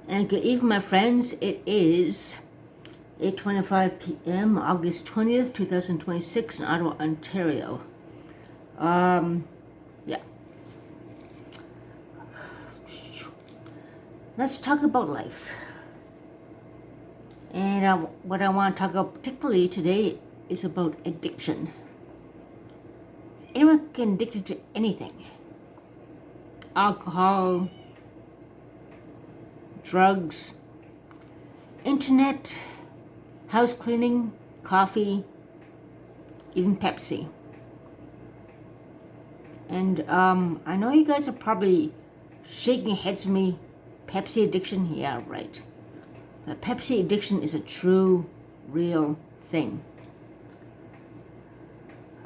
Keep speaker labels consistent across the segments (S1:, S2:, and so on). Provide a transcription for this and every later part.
S1: And good evening, my friends. It is 8:25 p.m., August 20th, 2026 in Ottawa, Ontario. Yeah. Let's talk about life. And what I want to talk about particularly today is about addiction. Anyone can get addicted to anything. Alcohol, drugs, internet, house cleaning, coffee, even Pepsi. And I know you guys are probably shaking your heads at me. Pepsi addiction? Yeah, right. But Pepsi addiction is a true, real thing.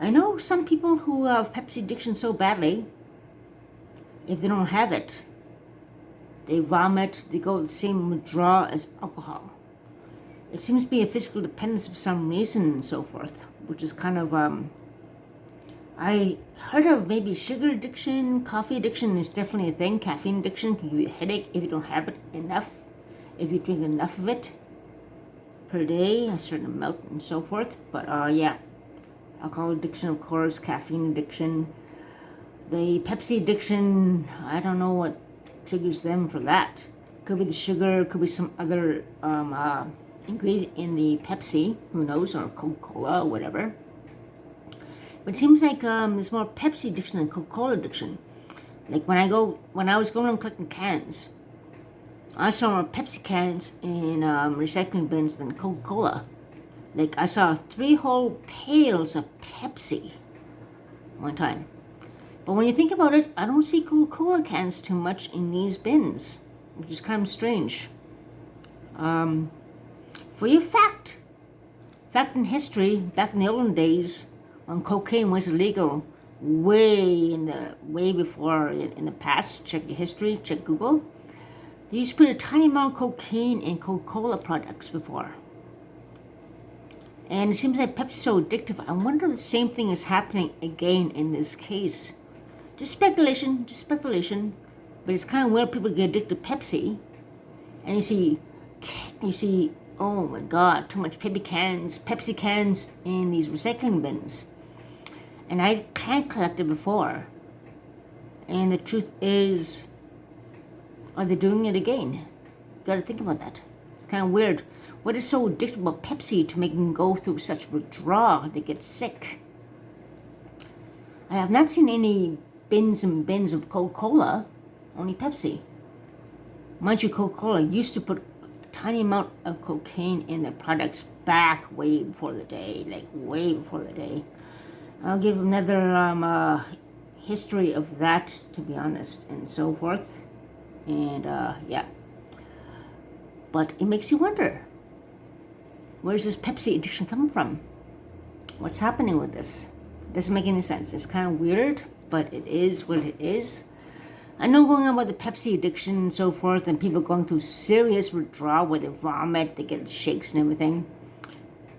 S1: I know some people who have Pepsi addiction so badly, if they don't have it, they vomit, they go the same withdrawal as alcohol. It seems to be a physical dependence for some reason and so forth, which is kind of, I heard of maybe sugar addiction. Coffee addiction is definitely a thing. Caffeine addiction can give you a headache if you don't have it enough, if you drink enough of it per day, a certain amount and so forth. But yeah, alcohol addiction, of course, caffeine addiction. The Pepsi addiction, I don't know what triggers them for that. Could be the sugar, could be some other ingredient in the Pepsi, who knows, or Coca-Cola or whatever. But it seems like there's more Pepsi addiction than Coca-Cola addiction. Like when I was going around collecting cans, I saw more Pepsi cans in recycling bins than Coca-Cola. Like I saw 3 whole pails of Pepsi one time. But when you think about it, I don't see Coca-Cola cans too much in these bins, which is kind of strange. For your fact in history, back in the olden days, when cocaine was illegal, way before in the past, check your history, check Google, they used to put a tiny amount of cocaine in Coca-Cola products before. And it seems like Pepsi's so addictive. I wonder if the same thing is happening again in this case. Just speculation, but it's kind of weird people get addicted to Pepsi, and you see, oh my God, too much Pepsi cans in these recycling bins, and I can't collect it before. And the truth is, are they doing it again? Got to think about that. It's kind of weird. What is so addictive about Pepsi to make them go through such withdrawal? They get sick. I have not seen any bins and bins of Coca-Cola, only Pepsi. Mind you, Coca-Cola used to put a tiny amount of cocaine in their products back way before the day, I'll give another history of that, to be honest, and so forth. And yeah. But it makes you wonder, where's this Pepsi addiction coming from? What's happening with this? It doesn't make any sense. It's kind of weird, but it is what it is. I know going on about the Pepsi addiction and so forth, and people going through serious withdrawal where they vomit, they get shakes and everything.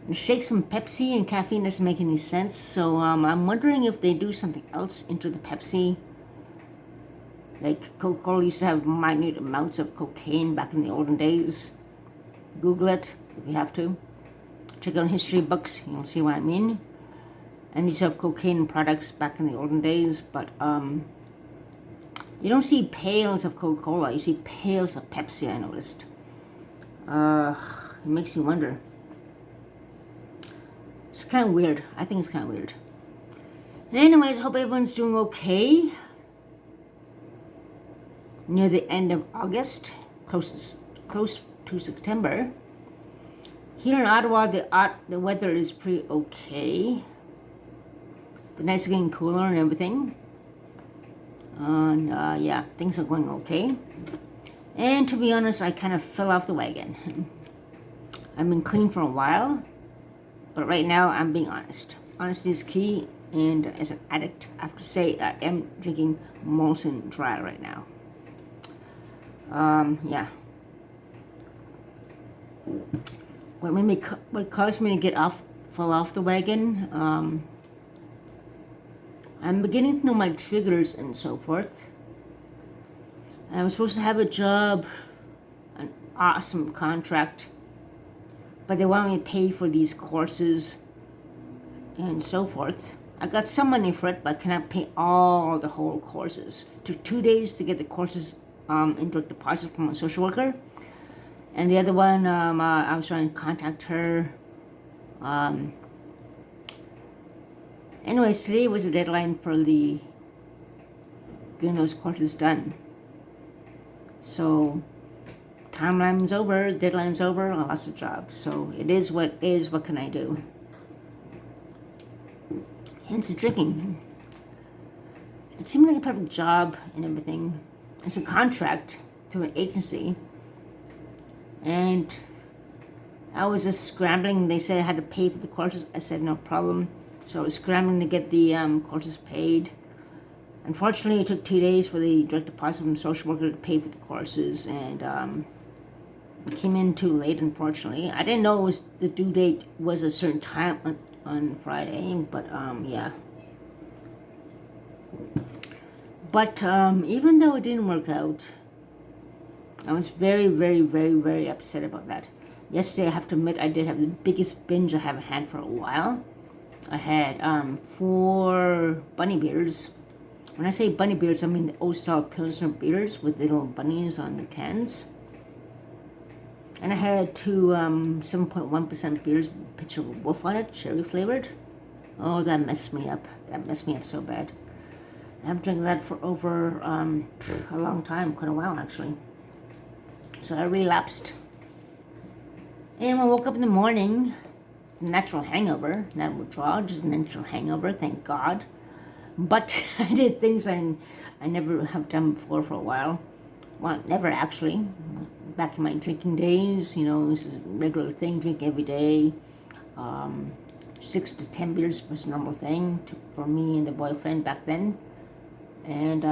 S1: The shakes from Pepsi and caffeine doesn't make any sense, so I'm wondering if they do something else into the Pepsi. Like Coca-Cola used to have minute amounts of cocaine back in the olden days. Google it if you have to. Check out history books, you'll see what I mean. And used to have cocaine products back in the olden days, but you don't see pails of Coca-Cola, you see pails of Pepsi, I noticed. It makes you wonder. It's kind of weird. I think it's kind of weird. Anyways, I hope everyone's doing okay. Near the end of August, close to September. Here in Ottawa, the weather is pretty okay. The nights are getting cooler and everything. And yeah, things are going okay. And to be honest, I kind of fell off the wagon. I've been clean for a while, but right now I'm being honest. Honesty is key, and as an addict, I have to say I am drinking Molson Dry right now. Yeah. What caused me to fall off the wagon? I'm beginning to know my triggers and so forth. I was supposed to have a job awesome contract, but they want me to pay for these courses and so forth. I got some money for it, but I cannot pay all the whole courses. It took 2 days to get the courses in direct deposit from a social worker. And the other one, I was trying to contact her. Anyways, today was the deadline for getting those courses done. So, timeline's over, deadline's over, I lost a job. So, it is what is, what can I do? Hence the drinking. It seemed like a perfect job and everything. It's a contract to an agency. And I was just scrambling. They said I had to pay for the courses. I said no problem. So I was scrambling to get the courses paid. Unfortunately, it took 2 days for the direct deposit from the social worker to pay for the courses. And it came in too late, unfortunately. I didn't know the due date was a certain time on Friday, but yeah. But even though it didn't work out, I was very, very, very, very upset about that. Yesterday, I have to admit, I did have the biggest binge I haven't had for a while. I had 4 bunny beers. When I say bunny beers, I mean the old-style Pilsner beers with little bunnies on the cans. And I had 2 7.1% beers with a picture of a wolf on it, cherry flavored. Oh, that messed me up. That messed me up so bad. I haven't drank that for over a long time, quite a while actually. So I relapsed. And when I woke up in the morning, natural hangover, not withdrawal, just a natural hangover, thank God. But I did things I never have done before for a while. Well, never actually. Back in my drinking days, you know, this is a regular thing, drink every day. 6 to 10 beers was a normal thing for me and the boyfriend back then. And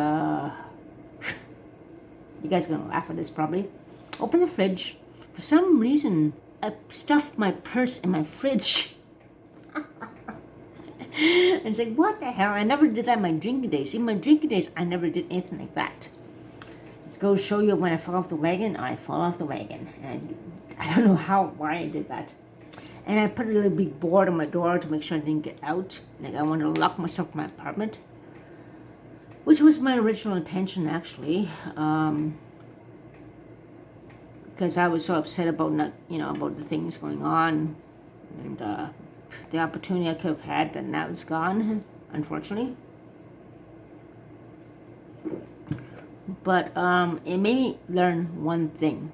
S1: you guys are going to laugh at this probably. Open the fridge. For some reason, I stuffed my purse in my fridge. And it's like, what the hell? I never did that in my drinking days. In my drinking days, I never did anything like that. Let's go show you when I fell off the wagon. I fell off the wagon. And I don't know why I did that. And I put a really big board on my door to make sure I didn't get out. Like I wanted to lock myself in my apartment. Which was my original intention, actually. Because I was so upset about about the things going on. And the opportunity I could have had, that now it's gone, unfortunately. But it made me learn one thing.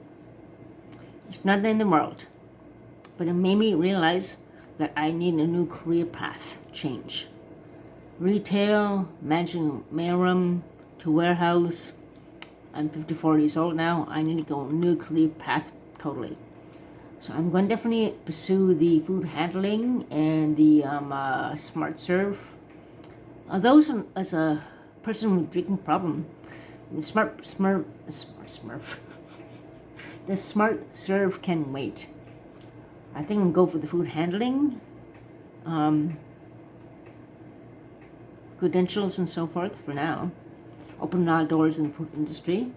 S1: It's nothing in the world, but it made me realize that I need a new career path change. Retail, managing mailroom to warehouse. I'm 54 years old now. I need to go a new career path totally. So I'm going to definitely pursue the food handling and the smart serve. Those as a person with drinking problem, the smart serve can wait. I think I'll go for the food handling, credentials and so forth for now. Open our doors in the food industry.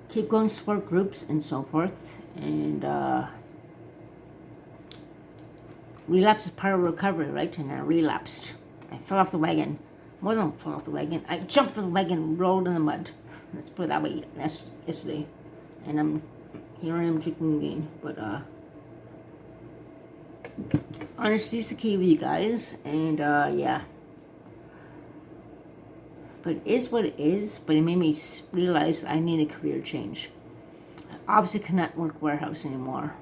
S1: Keep going support groups and so forth. And relapse is part of recovery, right? And I relapsed. I fell off the wagon. More than fell off the wagon. I jumped from the wagon and rolled in the mud. Let's put it that way. That's yesterday. And here I am drinking again. But honesty is the key with you guys. And yeah. But it is what it is. But it made me realize I need a career change. I obviously cannot work warehouse anymore.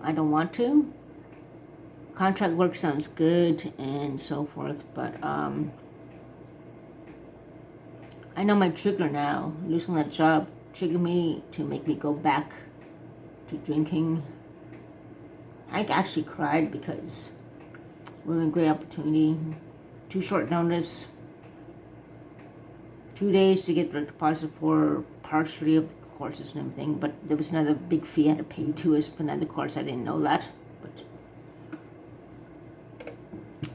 S1: I don't want to. Contract work sounds good and so forth, but I know my trigger now. Losing that job triggered me to make me go back to drinking. I actually cried because it was a great opportunity. Too short notice. 2 days to get the deposit for partially of the courses and everything, but there was another big fee I had to pay too as for another course. I didn't know that.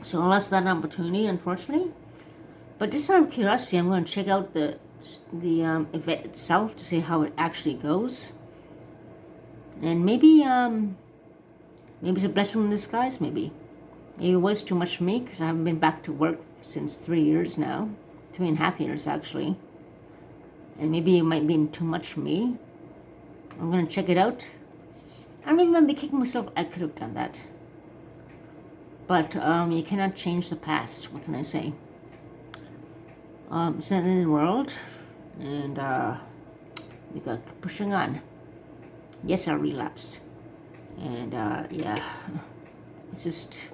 S1: So I lost that opportunity, unfortunately. But just out of curiosity, I'm going to check out the event itself to see how it actually goes. And maybe it's a blessing in disguise. Maybe it was too much for me because I haven't been back to work since 3 years now, 3.5 years actually. And maybe it might be too much for me. I'm gonna check it out. I mean, when I kicking myself, I could have done that. But you cannot change the past. What can I say? It's not in the world, and we got pushing on. Yes, I relapsed, and yeah, it's just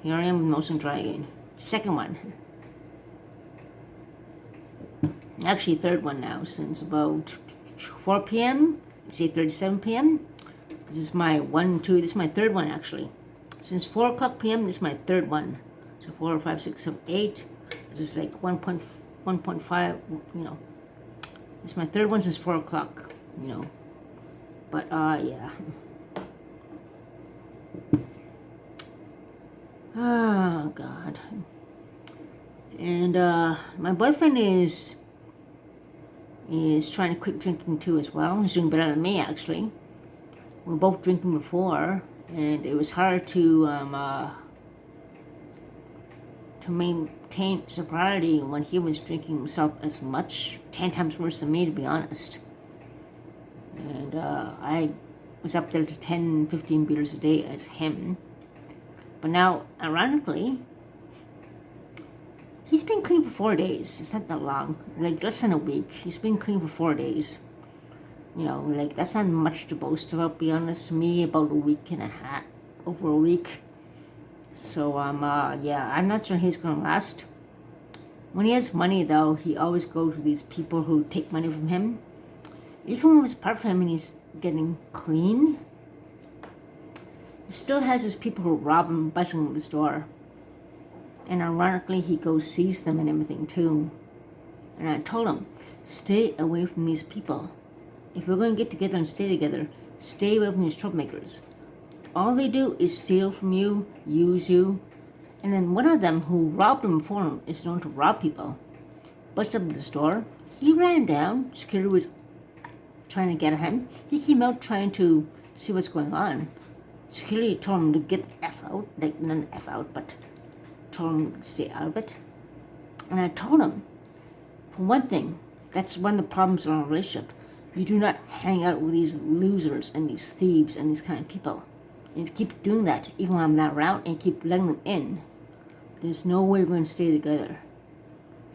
S1: here I am with Motion Dry again. Second one, actually third one now since about 4 p.m. It's 8:37 p.m. This is my this is my third one actually. Since 4 o'clock p.m. this is my third one. So 4, 5, 6, 7, 8. This is like 1.5. You know, it's my third one since 4 o'clock. You know, but yeah. Oh God. And my boyfriend is trying to quit drinking too as well. He's doing better than me actually. We were both drinking before, and it was hard to maintain sobriety when he was drinking himself as much, 10 times worse than me, to be honest. And I was up there to 10, 15 beers a day as him. But now, ironically, he's been clean for 4 days. It's not that long, like less than a week. He's been clean for 4 days. You know, like that's not much to boast about, be honest. To me, about a week and a half, over a week. So yeah, I'm not sure he's gonna last. When he has money though, he always goes to these people who take money from him. Even when it was part of him and he's getting clean, he still has his people who rob him, busting him at his door. And ironically, he goes sees them and everything too. And I told him, stay away from these people. If we're going to get together and stay together, stay away from these troublemakers. All they do is steal from you, use you, and then one of them who robbed him before him is known to rob people. Busted up at the store. He ran down. Security was trying to get at him. He came out trying to see what's going on. Security told him to get the F out. Like, not F out, but told him to stay out of it. And I told him, for one thing, that's one of the problems in our relationship. You do not hang out with these losers and these thieves and these kind of people. And if you keep doing that, even when I'm not around, and keep letting them in, there's no way we're going to stay together.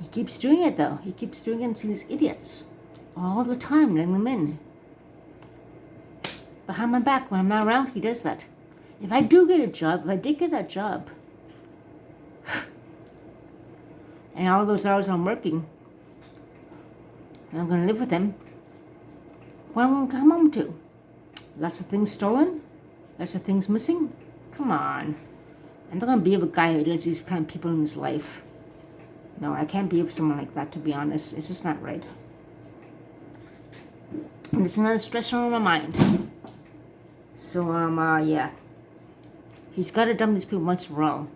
S1: He keeps doing it though. He keeps doing it and seeing these idiots all the time, letting them in. Behind my back, when I'm not around, he does that. If I do get a job, if I did get that job, and all those hours I'm working, and I'm going to live with him, what am I going to come home to? Lots of things stolen? Lots of things missing? Come on. I'm not going to be with a guy who lets these kind of people in his life. No, I can't be with someone like that, to be honest. It's just not right. And it's another stressor on my mind. So, yeah. He's got to dump these people once for all.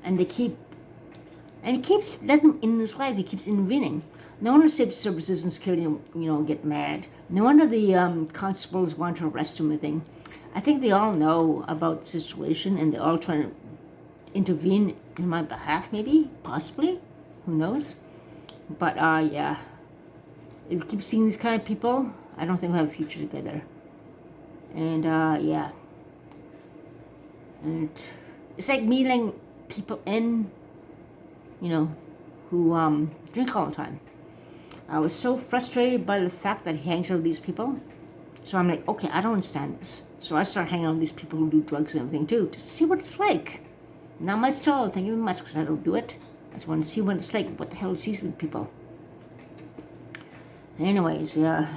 S1: And he keeps letting them in his life. He keeps intervening. No wonder safety services and security, get mad. No wonder the constables want to arrest him, I think. I think they all know about the situation and they're all trying to intervene in my behalf, maybe, possibly. Who knows? But, yeah. If we keep seeing these kind of people, I don't think we'll have a future together. And, yeah. And it's like me letting people in, who drink all the time. I was so frustrated by the fact that he hangs out with these people. So I'm like, okay, I don't understand this. So I start hanging out with these people who do drugs and everything too, just to see what it's like. Not much at all, thank you very much, because I don't do it. I just want to see what it's like. What the hell is these people? Anyways, yeah.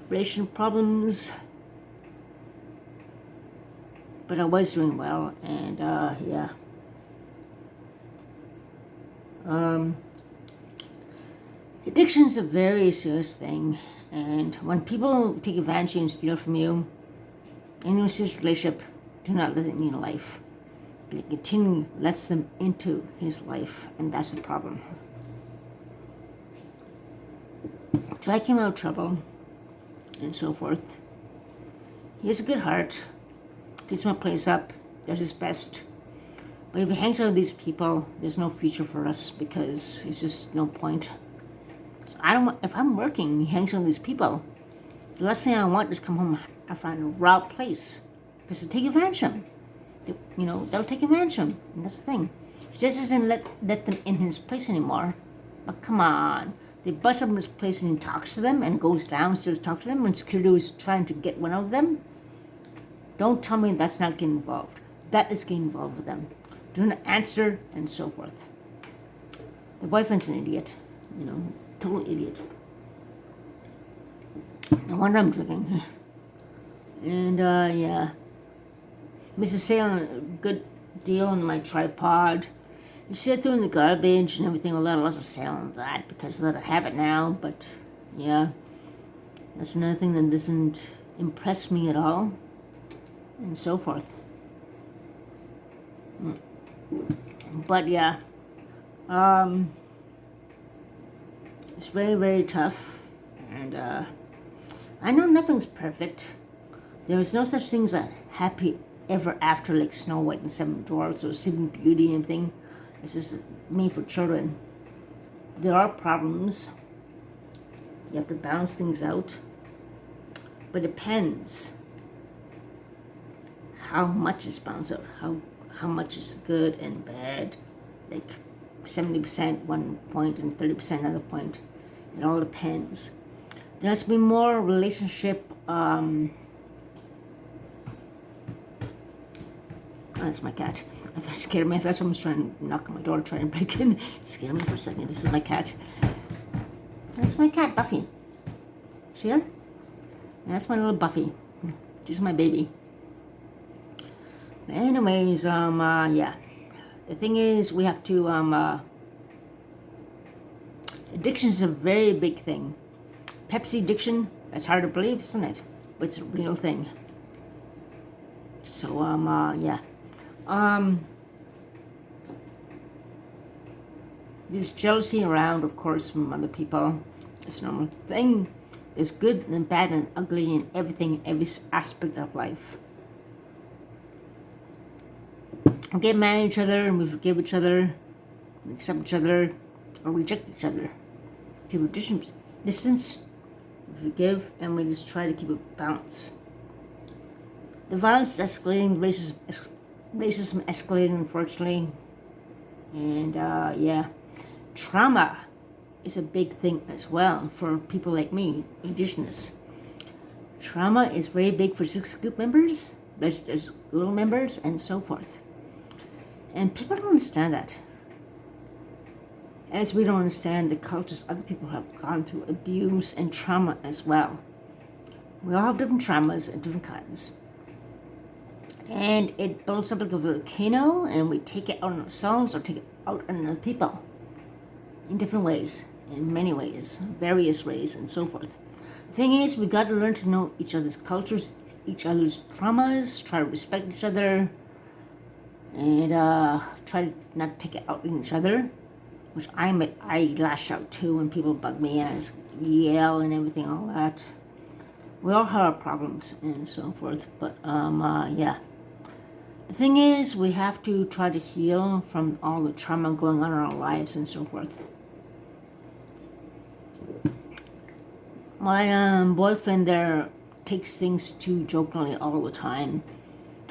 S1: Relation problems. But I was doing well, and yeah. Addiction is a very serious thing, and when people take advantage of you and steal from you, in a serious relationship, do not let it in your life. It continually lets them into his life, and that's the problem. Try came out of trouble and so forth. He has a good heart. Keeps my place up. Does his best. But if he hangs out with these people, there's no future for us because it's just no point. So I don't. If I'm working, he hangs out with these people. The last thing I want is come home and find a robbed place because they take advantage of him. They'll take advantage of him. And that's the thing. He just doesn't let them in his place anymore. But come on. They bust up in his place and he talks to them and goes downstairs to talk to them when security was trying to get one of them. Don't tell me that's not getting involved. That is getting involved with them. Do not answer and so forth. The boyfriend's an idiot. Total idiot. No wonder I'm drinking. And, yeah. Mrs. Sale, a good deal on my tripod. You see it in the garbage and everything. A lot of sale on that because I have it now. But, yeah. That's another thing that doesn't impress me at all. And so forth. But, yeah. It's very, very tough. And, I know nothing's perfect. There is no such thing as a happy ever after like Snow White and Seven Dwarfs or Sleeping Beauty and everything. It's just made for children. There are problems. You have to balance things out. But it depends how much is balanced out. How much is good and bad. Like 70% one point and 30% another point. It all depends. There has to be more relationship. That's my cat. I thought it scared me. I thought someone was trying to knock on my door, trying to break in. It scared me for a second. This is my cat. That's my cat, Buffy. See her? That's my little Buffy. She's my baby. Anyways, yeah. The thing is, we have to, addiction is a very big thing. Pepsi addiction, that's hard to believe, isn't it? But it's a real thing. So, yeah. There's jealousy around, of course, from other people. It's a normal thing. There's good and bad and ugly in everything, every aspect of life. We get mad at each other and we forgive each other, we accept each other, or reject each other. Keep a distance, we forgive, and we just try to keep a balance. The violence is escalating, racism escalating, unfortunately. And, yeah. Trauma is a big thing as well for people like me, Indigenous. Trauma is very big for Six-Group members, Registered School members, and so forth. And people don't understand that. As we don't understand the cultures other people have gone through abuse and trauma as well. We all have different traumas of different kinds. And it builds up like a volcano, and we take it out on ourselves or take it out on other people. In different ways, in many ways, various ways, and so forth. The thing is, we got to learn to know each other's cultures, each other's traumas, try to respect each other, and try to not take it out on each other, which I lash out too when people bug me and I just yell and everything, all that. We all have our problems and so forth, but yeah. The thing is, we have to try to heal from all the trauma going on in our lives and so forth. My boyfriend there takes things too jokingly all the time.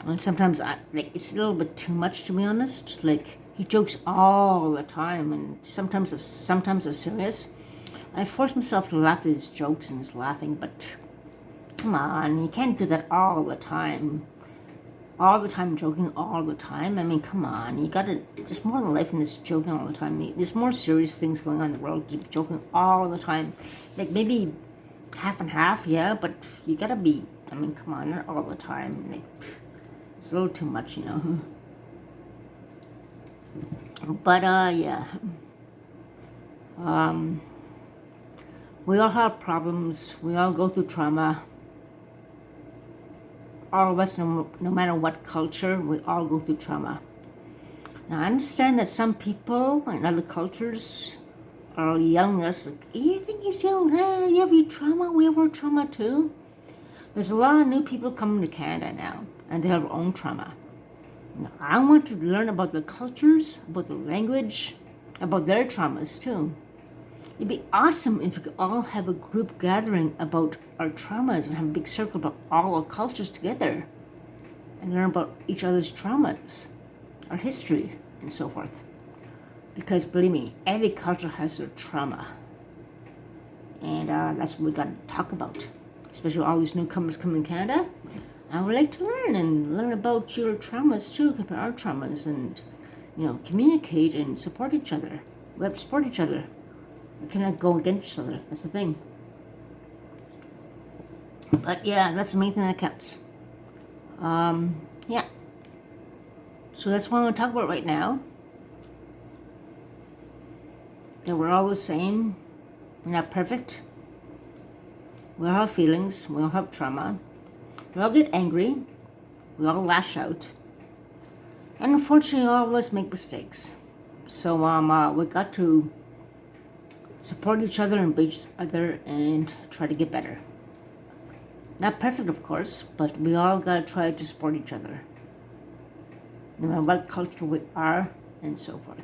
S1: And sometimes it's a little bit too much, to be honest. Like, he jokes all the time, and sometimes it's serious. I force myself to laugh at his jokes and his laughing, but come on, you can't do that all the time. All the time joking all the time. I mean, come on, there's more than life in this joking all the time. There's more serious things going on in the world than joking all the time. Like, maybe half and half, yeah, but you gotta be, I mean, come on, not all the time. Like, it's a little too much, you know. But, yeah. We all have problems. We all go through trauma. All of us, no matter what culture, we all go through trauma. Now, I understand that some people in other cultures are yelling at us, like, you think you're so, you have your trauma, we have our trauma too. There's a lot of new people coming to Canada now, and they have their own trauma. Now, I want to learn about the cultures, about the language, about their traumas too. It'd be awesome if we could all have a group gathering about our traumas and have a big circle about all our cultures together and learn about each other's traumas, our history, and so forth. Because believe me, every culture has their trauma. And that's what we got to talk about. Especially all these newcomers coming to Canada. I would like to learn about your traumas too, compare our traumas, and communicate and support each other. We have to support each other. We cannot go against each other. That's the thing. But yeah, that's the main thing that counts. Yeah. So that's what I'm going to talk about right now. That we're all the same. We're not perfect. We all have feelings. We all have trauma. We all get angry. We all lash out. And unfortunately, all of us make mistakes. So we got to support each other and embrace each other and try to get better. Not perfect, of course, but we all got to try to support each other. No matter what culture we are and so forth.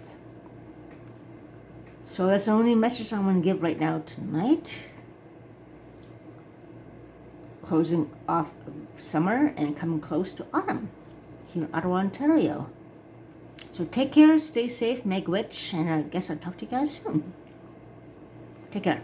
S1: So that's the only message I want to give right now tonight. Closing off summer and coming close to autumn here in Ottawa, Ontario. So take care, stay safe, make witch, and I guess I'll talk to you guys soon. Take care.